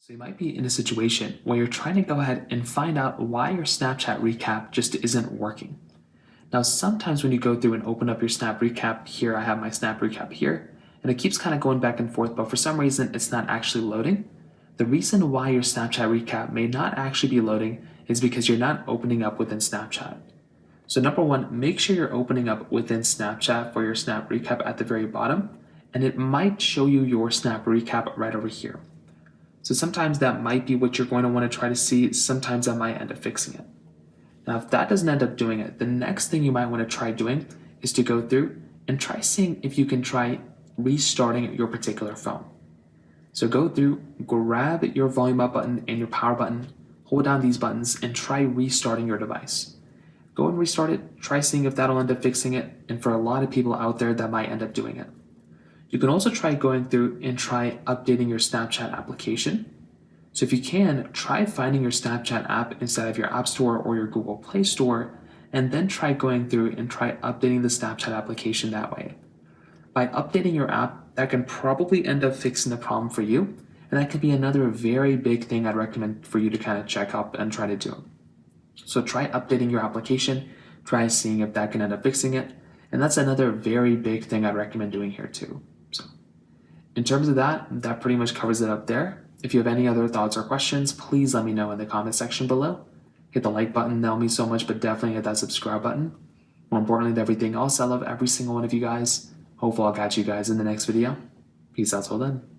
So you might be in a situation where you're trying to go ahead and find out why your Snapchat recap just isn't working. Now, sometimes when you go through and open up your Snap recap here, I have my Snap recap here, and it keeps kind of going back and forth, but for some reason it's not actually loading. The reason why your Snapchat recap may not actually be loading is because you're not opening up within Snapchat. So number one, make sure you're opening up within Snapchat for your Snap recap at the very bottom, and it might show you your Snap recap right over here. So sometimes that might be what you're going to want to try to see. Sometimes that might end up fixing it. Now, if that doesn't end up doing it, the next thing you might want to try doing is to go through and try seeing if you can try restarting your particular phone. So go through, grab your volume up button and your power button, hold down these buttons and try restarting your device. Go and restart it, try seeing if that'll end up fixing it, and for a lot of people out there that might end up doing it. You can also try going through and try updating your Snapchat application. So if you can, try finding your Snapchat app inside of your App Store or your Google Play Store, and then try going through and try updating the Snapchat application that way. By updating your app, that can probably end up fixing the problem for you, and that could be another very big thing I'd recommend for you to kind of check up and try to do. So try updating your application, try seeing if that can end up fixing it, and that's another very big thing I'd recommend doing here too. So in terms of that pretty much covers it up there. If you have any other thoughts or questions, please let me know in the comment section below. Hit the like button, that'll mean so much, but definitely hit that subscribe button. More importantly than everything else, I love every single one of you guys. Hopefully I'll catch you guys in the next video. Peace out till then.